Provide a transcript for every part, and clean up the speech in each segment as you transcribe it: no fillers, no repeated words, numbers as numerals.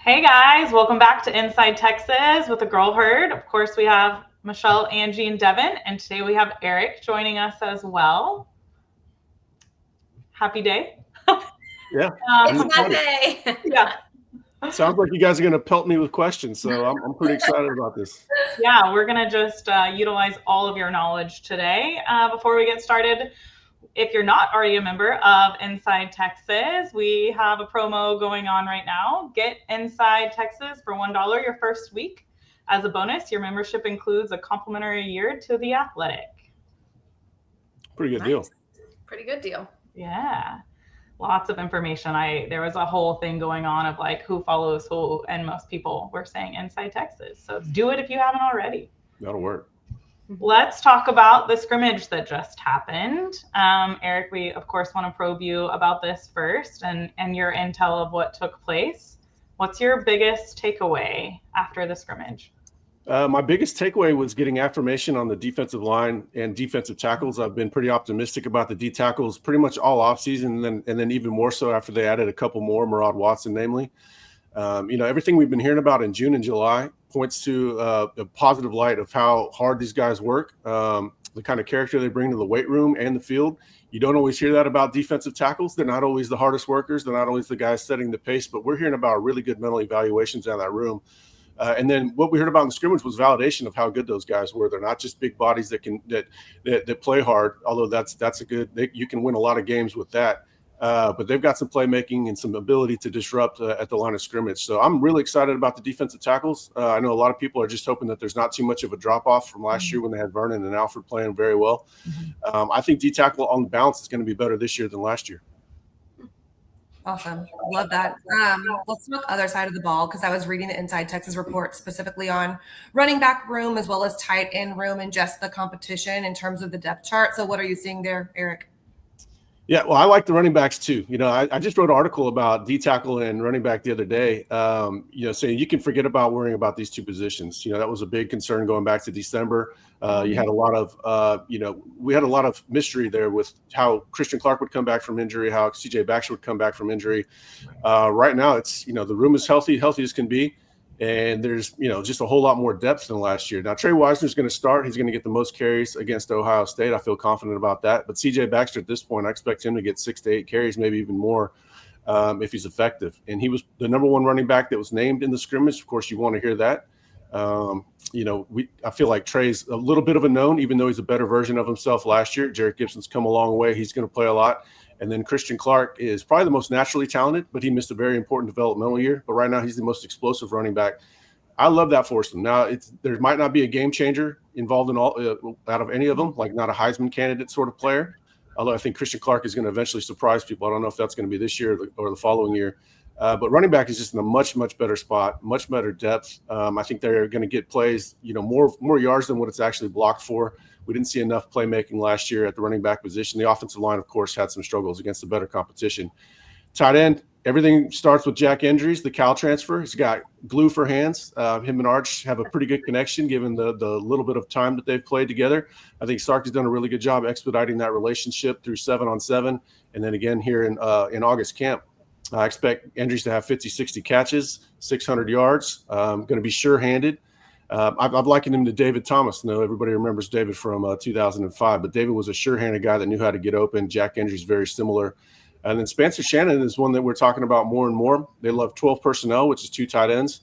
Hey guys, welcome back to Inside Texas with the Girl Herd. Of course, we have Michelle, Angie, and Devin, and today we have Eric joining us as well. Happy day. Yeah, I'm It's excited. Monday. Yeah, Sounds like you guys are going to pelt me with questions, so I'm pretty excited about this. yeah, we're gonna just utilize all of your knowledge today. Before we get started, if you're not already a member of Inside Texas, we have a promo going on right now. Get Inside Texas for $1 your first week. As a bonus, your membership includes a complimentary year to The Athletic. Pretty good deal. Nice. Pretty good deal. Yeah. Lots of information. There was a whole thing going on of like who follows who, and most people were saying Inside Texas. So do it if you haven't already. That'll work. Let's talk about the scrimmage that just happened. Eric, we of course want to probe you about this first and your intel of what took place. What's your biggest takeaway after the scrimmage? My biggest takeaway was getting affirmation on the defensive line and defensive tackles. I've been pretty optimistic about the D tackles pretty much all offseason, and then even more so after they added a couple more, Murad Watson namely. Everything we've been hearing about in June and July points to a positive light of how hard these guys work, the kind of character they bring to the weight room and the field. You don't always hear that about defensive tackles. They're not always the hardest workers. They're not always the guys setting the pace, but we're hearing about really good mental evaluations out of that room. And then what we heard about in the scrimmage was validation of how good those guys were. They're not just big bodies that play hard, although that's a good. You can win a lot of games with that. But they've got some playmaking and some ability to disrupt at the line of scrimmage. So I'm really excited about the defensive tackles. I know a lot of people are just hoping that there's not too much of a drop-off from last year when they had Vernon and Alfred playing very well. I think D-tackle on the balance is going to be better this year than last year. Awesome. Love that. Let's look other side of the ball because I was reading the Inside Texas report specifically on running back room as well as tight end room and just the competition in terms of the depth chart. So what are you seeing there, Eric? Yeah, well, I like the running backs too. I just wrote an article about D-tackle and running back the other day, saying you can forget about worrying about these two positions. That was a big concern going back to December. You had a lot of, we had a lot of mystery there with how Christian Clark would come back from injury, how CJ Baxter would come back from injury. Right now, it's, the room is healthy as can be. And there's, just a whole lot more depth than last year. Now, Trey Wisner's going to start. He's going to get the most carries against Ohio State. I feel confident about that. But CJ Baxter at this point, I expect him to get 6 to 8 carries, maybe even more if he's effective. And he was the number one running back that was named in the scrimmage. Of course, you want to hear that. I feel like Trey's a little bit of a known, even though he's a better version of himself last year. Jarrett Gibson's come a long way. He's going to play a lot. And then Christian Clark is probably the most naturally talented, but he missed a very important developmental year. But right now he's the most explosive running back. I love that for them. Now, there might not be a game changer involved in all out of any of them, like not a Heisman candidate sort of player. Although I think Christian Clark is going to eventually surprise people. I don't know if that's going to be this year or the following year. But running back is just in a much, much better spot, much better depth. I think they're going to get plays, more yards than what it's actually blocked for. We didn't see enough playmaking last year at the running back position. The offensive line, of course, had some struggles against the better competition. Tight end, everything starts with Jack Endries, the Cal transfer. He's got glue for hands. Him and Arch have a pretty good connection given the little bit of time that they've played together. I think Sark has done a really good job expediting that relationship through 7-on-7. And then again here in August camp. I expect Endries to have 50, 60 catches, 600 yards. Going to be sure-handed. I've likened him to David Thomas. I know everybody remembers David from 2005, but David was a sure-handed guy that knew how to get open. Jack Endries is very similar. And then Spencer Shannon is one that we're talking about more and more. They love 12 personnel, which is 2 tight ends.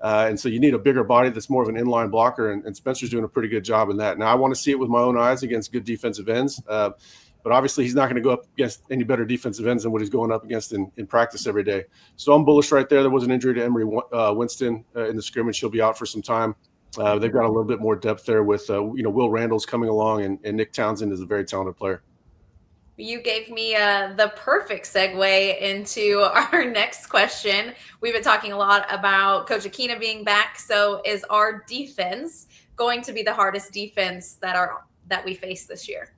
And so you need a bigger body that's more of an inline blocker, and Spencer's doing a pretty good job in that. Now, I want to see it with my own eyes against good defensive ends. But obviously he's not going to go up against any better defensive ends than what he's going up against in practice every day. So I'm bullish right there. There was an injury to Emery Winston in the scrimmage. She'll be out for some time. They've got a little bit more depth there with, Will Randall's coming along, and Nick Townsend is a very talented player. You gave me the perfect segue into our next question. We've been talking a lot about Coach Akina being back. So is our defense going to be the hardest defense that we face this year?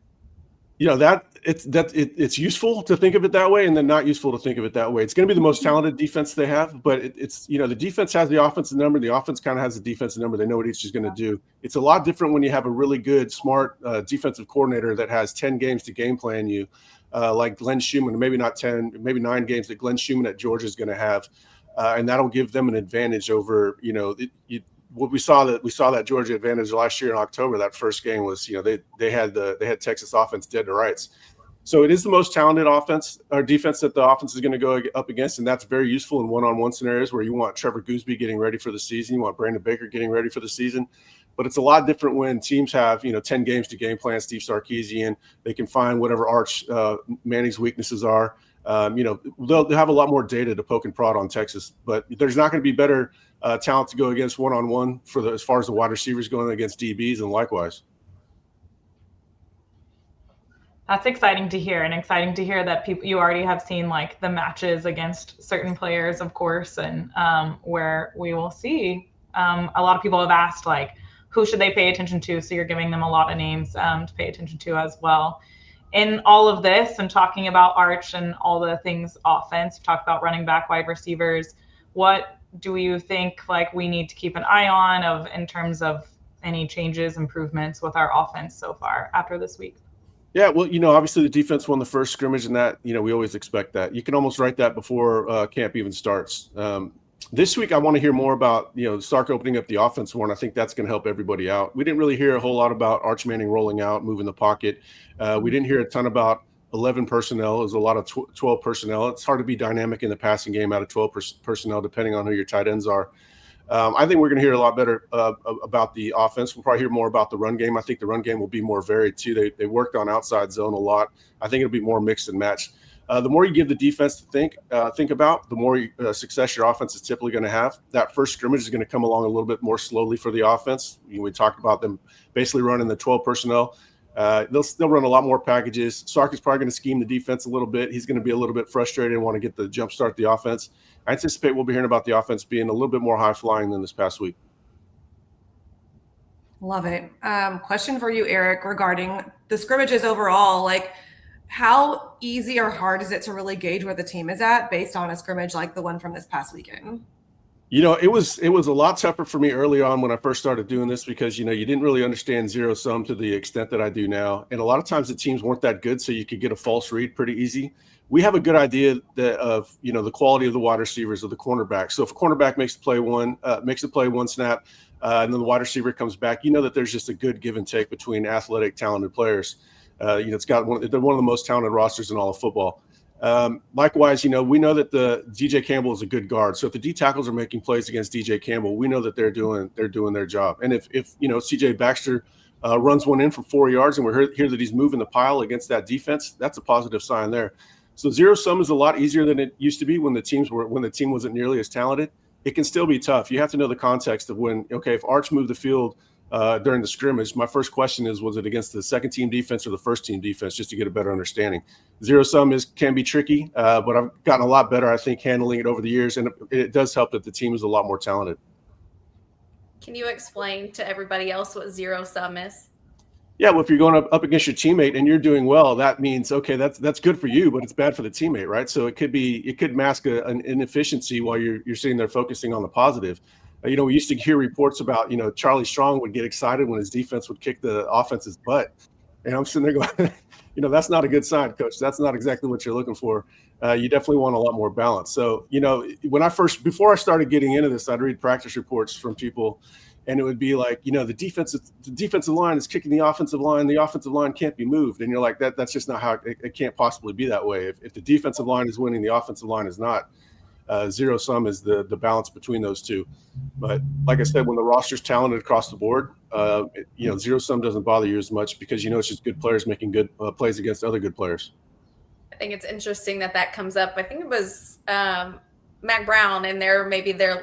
It's useful to think of it that way, and then not useful to think of it that way. It's going to be the most talented defense they have, but it's the defense has the offensive number. The offense kind of has the defensive number. They know what each is going to do. It's a lot different when you have a really good, smart defensive coordinator that has 10 games to game plan you, like Glenn Schumann, maybe not 10, maybe 9 games that Glenn Schumann at Georgia is going to have. and that'll give them an advantage over, what we saw that Georgia advantage last year in October. That first game was, they had Texas offense dead to rights. So it is the most talented offense or defense that the offense is going to go up against, and that's very useful in one-on-one scenarios where you want Trevor Gooseby getting ready for the season, you want Brandon Baker getting ready for the season. But it's a lot different when teams have 10 games to game plan. Steve Sarkisian, they can find whatever Arch Manning's weaknesses are. They'll have a lot more data to poke and prod on Texas, but there's not going to be better talent to go against one-on-one as far as the wide receivers going against DBs, and likewise. That's exciting to hear, and exciting to hear that you already have seen like the matches against certain players, of course, and where we will see. A lot of people have asked like, who should they pay attention to? So you're giving them a lot of names to pay attention to as well. In all of this and talking about Arch and all the things offense, talk about running back, wide receivers, what do you think like we need to keep an eye on in terms of any changes, improvements with our offense so far after this week? Yeah, well, obviously the defense won the first scrimmage, and that, we always expect that. You can almost write that before camp even starts. This week, I want to hear more about, Sark opening up the offense more, and I think that's going to help everybody out. We didn't really hear a whole lot about Arch Manning rolling out, moving the pocket. We didn't hear a ton about 11 personnel. It was a lot of 12 personnel. It's hard to be dynamic in the passing game out of 12 personnel, depending on who your tight ends are. I think we're going to hear a lot better about the offense. We'll probably hear more about the run game. I think the run game will be more varied too. They worked on outside zone a lot. I think it'll be more mixed and matched. The more you give the defense to think about, the more success your offense is typically going to have. That first scrimmage is going to come along a little bit more slowly for the offense. We talked about them basically running the 12 personnel. They'll run a lot more packages. Sark is probably going to scheme the defense a little bit. He's going to be a little bit frustrated and want to get the jump start the offense. I anticipate we'll be hearing about the offense being a little bit more high flying than this past week. Love it. Question for you, Eric, regarding the scrimmages overall. Like, how easy or hard is it to really gauge where the team is at based on a scrimmage like the one from this past weekend? It was a lot tougher for me early on when I first started doing this because, you didn't really understand zero sum to the extent that I do now. And a lot of times the teams weren't that good, so you could get a false read pretty easy. We have a good idea of the quality of the wide receivers, of the cornerback. So if a cornerback makes a play one snap, and then the wide receiver comes back, that there's just a good give and take between athletic, talented players. They're one of the most talented rosters in all of football. Likewise, we know that the DJ Campbell is a good guard. So if the D tackles are making plays against DJ Campbell, we know that they're doing their job. And if CJ Baxter runs one in for 4 yards and we hear that he's moving the pile against that defense, that's a positive sign there. So zero sum is a lot easier than it used to be when the team wasn't nearly as talented. It can still be tough. You have to know the context of if Arch moved the field during the scrimmage, my first question was it against the second team defense or the first team defense, just to get a better understanding. Zero sum can be tricky, but I've gotten a lot better, I think, handling it over the years, and it does help that the team is a lot more talented. Can you explain to everybody else what zero sum is? Yeah, well, if you're going up against your teammate and you're doing well, that means, okay, that's good for you, but it's bad for the teammate, right? So it could mask an inefficiency while you're sitting there focusing on the positive. We used to hear reports about, Charlie Strong would get excited when his defense would kick the offense's butt. And I'm sitting there going, that's not a good sign, coach. That's not exactly what you're looking for. You definitely want a lot more balance. So, before I started getting into this, I'd read practice reports from people, and it would be like, the defensive line is kicking the offensive line can't be moved. And you're like, that's just not how it can't possibly be that way. If the defensive line is winning, the offensive line is not. Zero sum is the balance between those two. But like I said, when the roster's talented across the board, zero sum doesn't bother you as much because it's just good players making good plays against other good players. I think it's interesting that comes up. I think it was Mac Brown in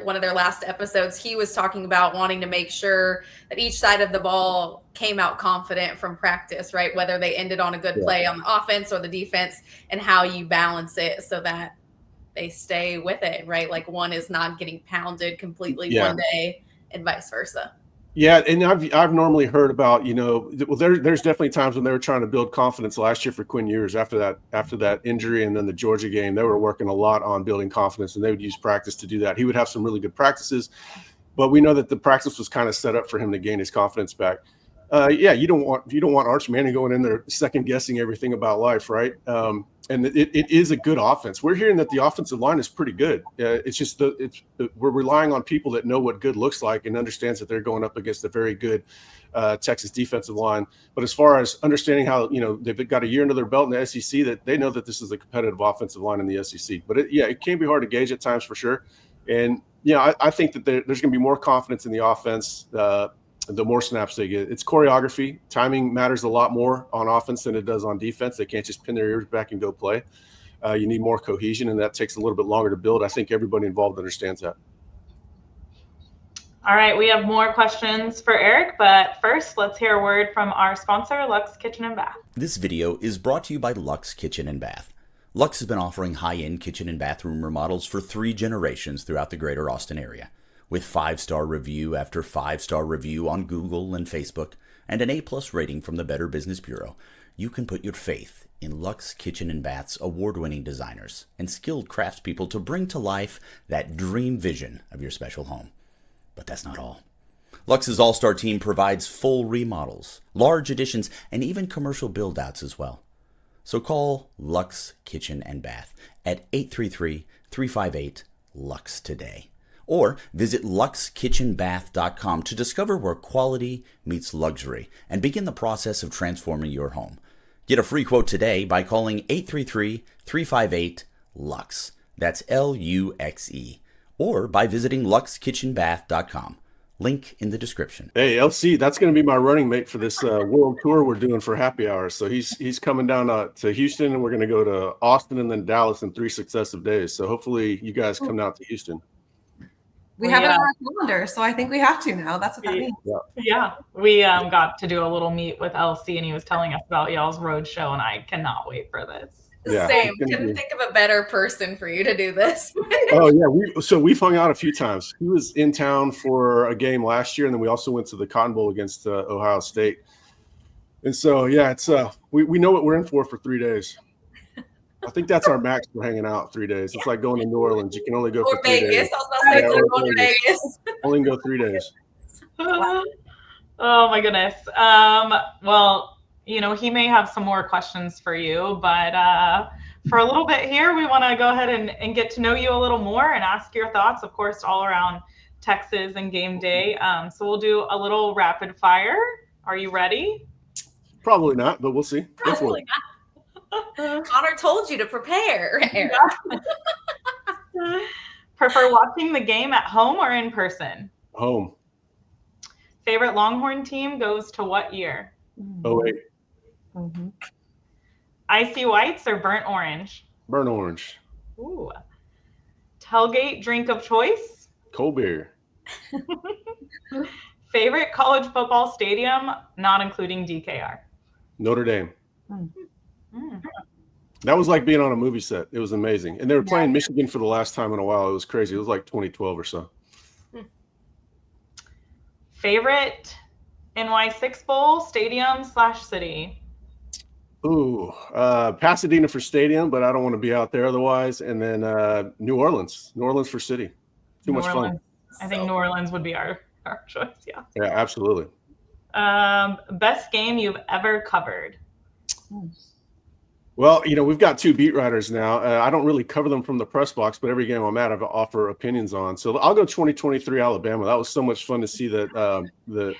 one of their last episodes. He was talking about wanting to make sure that each side of the ball came out confident from practice, right? Whether they ended on a good play on the offense or the defense, and how you balance it so that they stay with it, right? Like one is not getting pounded completely one day and vice versa. Yeah, and I've normally heard about, there's definitely times when they were trying to build confidence last year for Quinn Ewers after that injury and then the Georgia game. They were working a lot on building confidence, and they would use practice to do that. He would have some really good practices, but we know that the practice was kind of set up for him to gain his confidence back. Yeah, you don't want Arch Manning going in there second guessing everything about life, right? And it is a good offense. We're hearing that the offensive line is pretty good. It's just we're relying on people that know what good looks like and understands that they're going up against a very good Texas defensive line. But as far as understanding how, they've got a year under their belt in the SEC, that they know that this is a competitive offensive line in the SEC. But it can be hard to gauge at times for sure. And I think that there's going to be more confidence in the offense the more snaps they get. It's choreography. Timing matters a lot more on offense than it does on defense. They can't just pin their ears back and go play. You need more cohesion, and that takes a little bit longer to build. I think everybody involved understands that. All right, we have more questions for Eric, but first, let's hear a word from our sponsor, Luxe Kitchen and Bath. This video is brought to you by Luxe Kitchen and Bath. Luxe has been offering high-end kitchen and bathroom remodels for 3 generations throughout the greater Austin area. With 5-star review after 5-star review on Google and Facebook, and an A+ rating from the Better Business Bureau, you can put your faith in Luxe Kitchen and Bath's award-winning designers and skilled craftspeople to bring to life that dream vision of your special home. But that's not all. Luxe's all-star team provides full remodels, large additions, and even commercial build-outs as well. So call Luxe Kitchen and Bath at 833-358-LUXE today. Or visit luxekitchenbath.com to discover where quality meets luxury and begin the process of transforming your home. Get a free quote today by calling 833-358-LUXE. That's LUXE. Or by visiting luxekitchenbath.com. Link in the description. Hey, LC, that's going to be my running mate for this world tour we're doing for happy hour. So he's coming down to Houston, and we're going to go to Austin and then Dallas in 3 successive days. So hopefully you guys come out to Houston. We have it on our calendar, so I think we have to now. That's what that means. Yeah. We got to do a little meet with LC, and he was telling us about y'all's road show, and I cannot wait for this. Yeah, Same. Couldn't think of a better person for you to do this. Oh yeah, we've hung out a few times. He was in town for a game last year, and then we also went to the Cotton Bowl against Ohio State. And so yeah, it's we know what we're in for 3 days. I think that's our max for hanging out 3 days. It's like going to New Orleans. You can only go for 3 days. Vegas. I was about to say going to Vegas. Only can go 3 days. Oh my goodness. Well, he may have some more questions for you, but for a little bit here, we want to go ahead and get to know you a little more and ask your thoughts, of course, all around Texas and game day. So we'll do a little rapid fire. Are you ready? Probably not, but we'll see. Probably not. Connor told you to prepare, Eric. Prefer watching the game at home or in person? Home. Favorite Longhorn team goes to what year? 08. Mm-hmm. Icy whites or burnt orange? Burnt orange. Ooh. Tailgate drink of choice? Cold beer. Favorite college football stadium, not including DKR? Notre Dame. Mm. That was like being on a movie set. It was amazing. And they were playing Michigan for the last time in a while. It was crazy. It was like 2012 or so. Favorite NY6 Bowl stadium/city? Ooh, Pasadena for stadium, but I don't want to be out there otherwise. And then New Orleans for city. Too much fun. I think New Orleans would be our choice. Yeah. Yeah, absolutely. Best game you've ever covered? Well, we've got 2 beat writers now. I don't really cover them from the press box, but every game I'm at, I offer opinions on. So I'll go 2023 Alabama. That was so much fun to see that the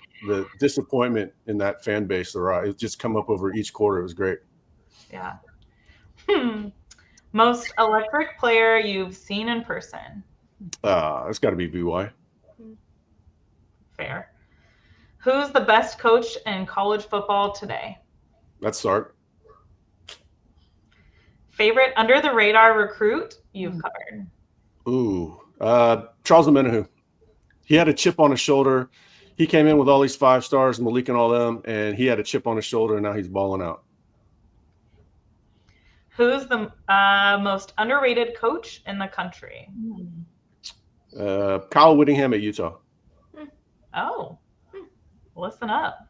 disappointment in that fan base. It just come up over each quarter. It was great. Yeah. Most electric player you've seen in person? It's got to be BY. Fair. Who's the best coach in college football today? That's Sark. Favorite under the radar recruit you've covered? Ooh, Charles Omenihu. He had a chip on his shoulder. He came in with all these 5 stars, Malik and all them, and he had a chip on his shoulder, and now he's balling out. Who's the most underrated coach in the country? Kyle Whittingham at Utah. Oh, listen up.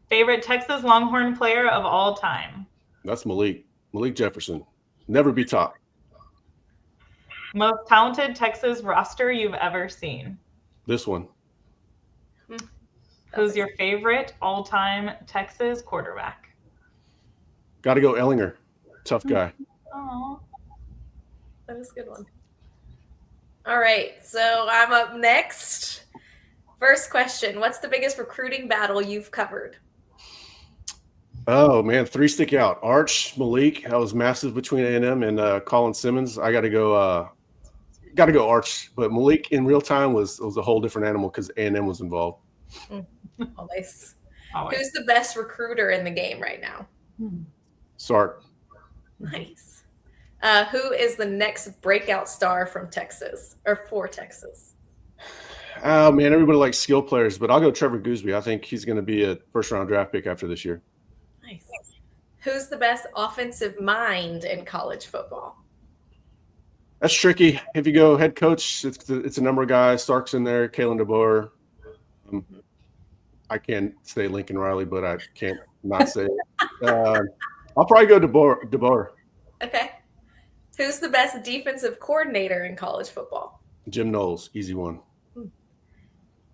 Favorite Texas Longhorn player of all time? That's Malik Jefferson. Never be top. Most talented Texas roster you've ever seen? This one. Who's your favorite all-time Texas quarterback? Got to go Ellinger. Tough guy. Oh, That was a good one. All right, so I'm up next. First question: what's the biggest recruiting battle you've covered? Oh man, 3 stick out. Arch, Malik. That was massive between A&M and Colin Simmons. I got to go Arch, but Malik in real time was a whole different animal because A&M was involved. Always. always. Who's the best recruiter in the game right now? Sark. Nice. Who is the next breakout star from Texas or for Texas? Oh man, everybody likes skill players, but I'll go Trevor Gooseby. I think he's going to be a first-round draft pick after this year. Nice. Who's the best offensive mind in college football? That's tricky. If you go head coach, it's a number of guys. Sark's in there, Kalen DeBoer. I can't say Lincoln Riley, but I can't not say it. I'll probably go DeBoer. Okay. Who's the best defensive coordinator in college football? Jim Knowles, easy one.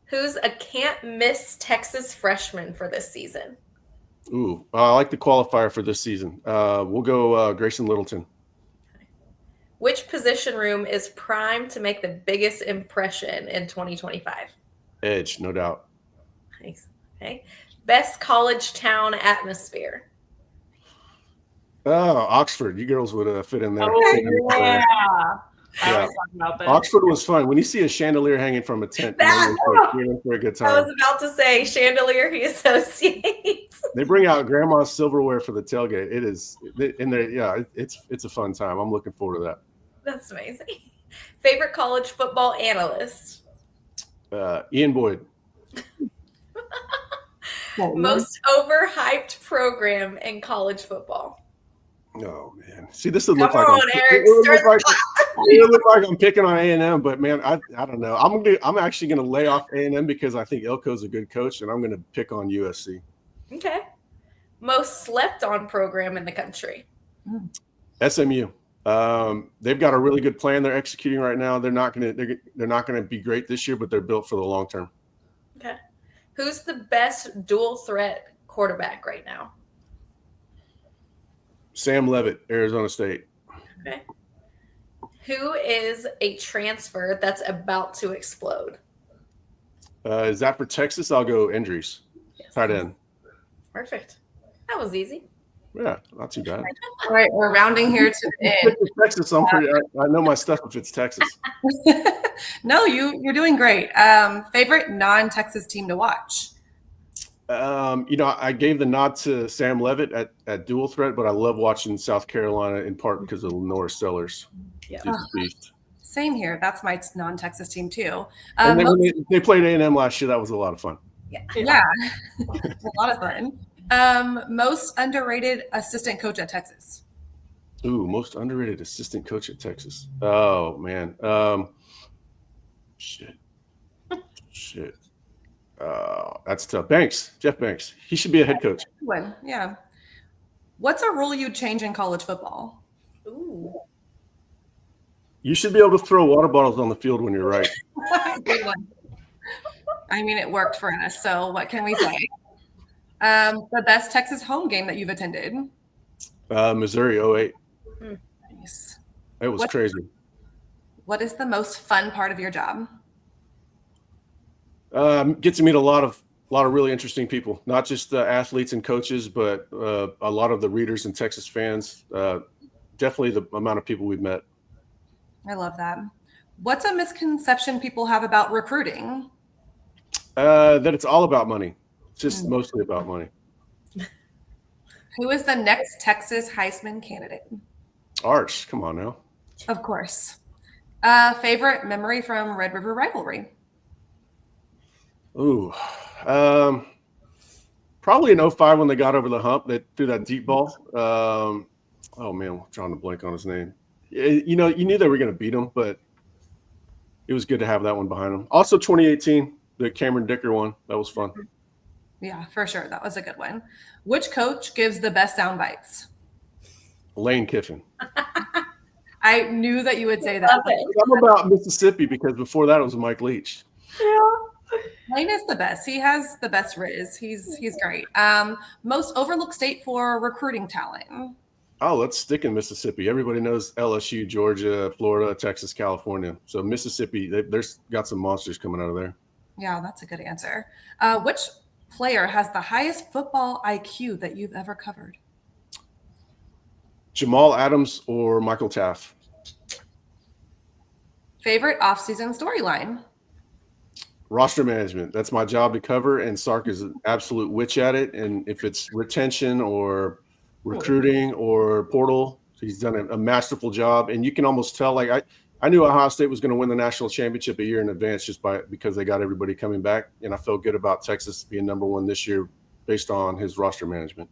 Who's a can't-miss Texas freshman for this season? Ooh, I like the qualifier for this season. We'll go Grayson Littleton. Which position room is primed to make the biggest impression in 2025? Edge, no doubt. Nice. Okay. Best college town atmosphere? Oh, Oxford. You girls would fit in there. Oh, yeah. I Yeah. was talking about this. Oxford was fun. When you see a chandelier hanging from a tent, you're in for a good I time. was about to say chandelier he associates. They bring out grandma's silverware for the tailgate. It is in there. Yeah, it's a fun time. I'm looking forward to that. That's amazing. Favorite college football analyst? Ian Boyd. Most overhyped program in college football? Oh man, see, this would look Come like on, Eric, it would look like I'm picking on A&M, but man, I don't know. I'm actually gonna lay off A&M because I think Elko's a good coach, and I'm gonna pick on USC. Okay. Most slept on program in the country? SMU. They've got a really good plan they're executing right now. They're not gonna be great this year, but they're built for the long term. Okay. Who's the best dual threat quarterback right now? Sam Levitt, Arizona State. Okay. Who is a transfer that's about to explode? Is that for Texas? I'll go Endries. Yes. Tight end. Perfect. That was easy. Yeah, not too bad. All right, we're rounding here to the end. Texas, I know my stuff if it's Texas. No, you're doing great. Favorite non-Texas team to watch? I gave the nod to Sam Levitt at dual threat, but I love watching South Carolina in part because of Norris Sellers. Yeah. Same here. That's my non-Texas team too. And then when they played A&M last year, that was a lot of fun. Yeah. A lot of fun. Most underrated assistant coach at Texas? Ooh, most underrated assistant coach at Texas. Oh man. Shit. That's tough. Jeff Banks. He should be a head coach. Yeah. What's a rule you'd change in college football? Ooh. You should be able to throw water bottles on the field when you're right. Good one. I mean, it worked for us, so what can we say? The best Texas home game that you've attended? Missouri 08. Nice. It was crazy. What is the most fun part of your job? Get to meet a lot of really interesting people, not just the athletes and coaches, but a lot of the readers and Texas fans. Definitely the amount of people we've met. I love that. What's a misconception people have about recruiting? That it's all about money. It's just mostly about money. Who is the next Texas Heisman candidate? Arch, come on now. Of course. Favorite memory from Red River Rivalry? Ooh, probably in 05 when they got over the hump. They threw that deep ball. Oh man, I'm drawing a blank on his name. You knew they were going to beat them, but it was good to have that one behind them. Also, 2018, the Cameron Dicker one. That was fun. Yeah, for sure. That was a good one. Which coach gives the best sound bites? Lane Kiffin. I knew that you would say that. Love it. I'm about Mississippi because before that it was Mike Leach. Yeah. Lane is the best. He has the best riz. He's great. Most overlooked state for recruiting talent. Oh, let's stick in Mississippi. Everybody knows LSU, Georgia, Florida, Texas, California. So Mississippi, there's got some monsters coming out of there. Yeah, that's a good answer. Which player has the highest football IQ that you've ever covered? Jamal Adams or Michael Taft? Favorite offseason storyline? Roster management. That's my job to cover, and Sark is an absolute witch at it. And if it's retention or recruiting or portal, he's done a masterful job. And you can almost tell, like I knew Ohio State was going to win the national championship a year in advance because they got everybody coming back. And I felt good about Texas being number one this year based on his roster management.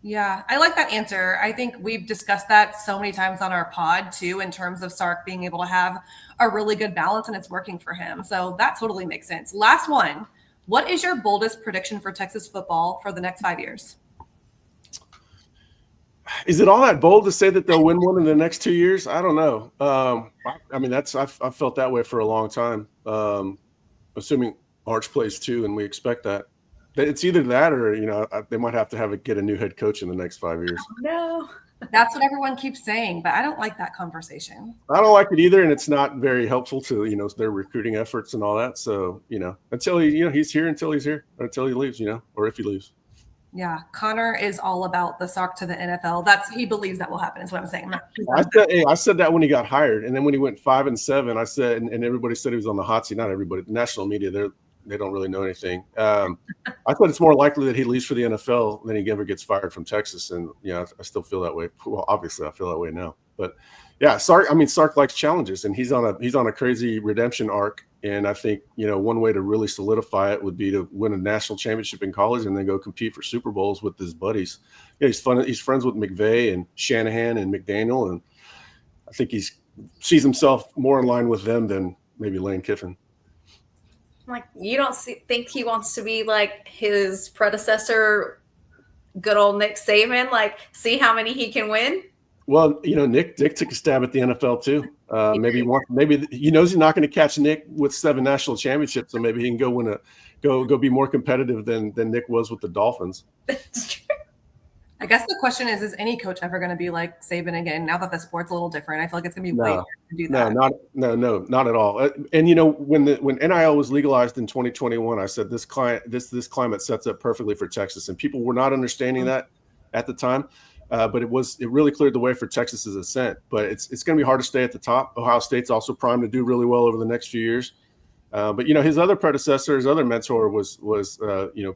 Yeah, I like that answer. I think we've discussed that so many times on our pod too, in terms of Sark being able to have a really good balance, and it's working for him. So that totally makes sense. Last one. What is your boldest prediction for Texas football for the next 5 years? Is it all that bold to say that they'll win one in the next 2 years? I don't know. I mean, I've felt that way for a long time. Assuming Arch plays too, and we expect that. It's either that or, they might have to get a new head coach in the next 5 years. No. That's what everyone keeps saying, but I don't like that conversation. I don't like it either, and it's not very helpful to, their recruiting efforts and all that. So, until he's here until he's here, or until he leaves, or if he leaves. Yeah, Connor is all about the Sark to the NFL. He believes that will happen, is what I'm saying. I said that when he got hired, and then when he went 5-7, I said, and everybody said he was on the hot seat. Not everybody, the national media, they don't really know anything. I thought it's more likely that he leaves for the NFL than he ever gets fired from Texas. And I still feel that way. Well, obviously I feel that way now, but yeah, Sark likes challenges, and he's on a crazy redemption arc. And I think, one way to really solidify it would be to win a national championship in college and then go compete for Super Bowls with his buddies. Yeah, he's friends with McVay and Shanahan and McDaniel. And I think he sees himself more in line with them than maybe Lane Kiffin. Like, you don't think he wants to be like his predecessor, good old Nick Saban, like see how many he can win? Well, Nick took a stab at the NFL too. Maybe he knows he's not going to catch Nick with 7 national championships, so maybe he can go be more competitive than Nick was with the Dolphins. That's true. I guess the question is any coach ever going to be like Saban again? Now that the sport's a little different, I feel like it's going to be way harder to do that. No, not at all. And when NIL was legalized in 2021, I said this climate sets up perfectly for Texas, and people were not understanding that at the time. But it really cleared the way for Texas's ascent. But it's going to be hard to stay at the top. Ohio State's also primed to do really well over the next few years. But his other predecessor, his other mentor was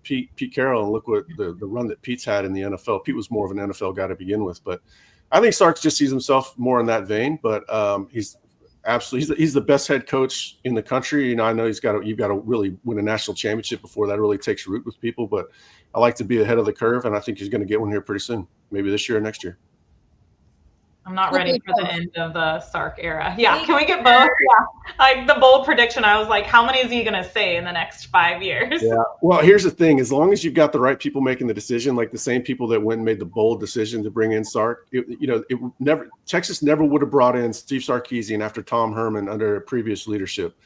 Pete Carroll, and look what the run that Pete's had in the NFL. Pete was more of an NFL guy to begin with, but I think Sark just sees himself more in that vein. But he's the best head coach in the country. I know you've got to really win a national championship before that really takes root with people. But I like to be ahead of the curve, and I think he's going to get one here pretty soon, maybe this year or next year. I'm not ready for the end of the Sark era. Yeah, can we get both? Yeah, like the bold prediction. I was like, how many is he going to say in the next 5 years? Yeah. Well, here's the thing: as long as you've got the right people making the decision, like the same people that went and made the bold decision to bring in Sark, Texas never would have brought in Steve Sarkisian after Tom Herman under previous leadership.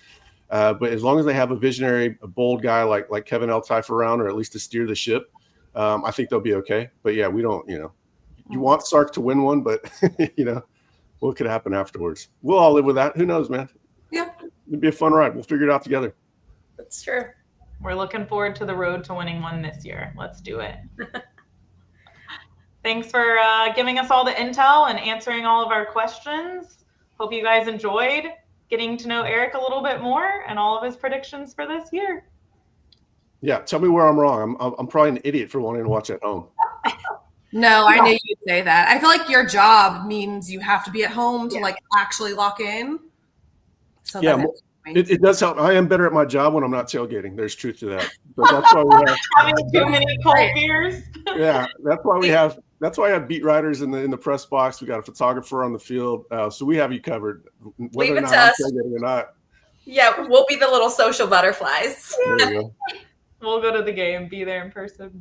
But as long as they have a visionary, a bold guy like Kevin Eltife around, or at least to steer the ship, I think they'll be okay. But yeah, we don't, you want Sark to win one, but what could happen afterwards? We'll all live with that. Who knows, man? Yeah. It'd be a fun ride. We'll figure it out together. That's true. We're looking forward to the road to winning one this year. Let's do it. Thanks for giving us all the intel and answering all of our questions. Hope you guys enjoyed getting to know Eric a little bit more and all of his predictions for this year. Yeah. Tell me where I'm wrong. I'm probably an idiot for wanting to watch at home. No, I knew you'd say that. I feel like your job means you have to be at home to actually lock in. So yeah, it does help. I am better at my job when I'm not tailgating. There's truth to that. But that's why we have having too many cold beers. Yeah, that's why I have beat writers in the press box. We got a photographer on the field, so we have you covered. Leave it to us. Tailgating or not. Yeah, we'll be the little social butterflies. There you go. We'll go to the game, be there in person.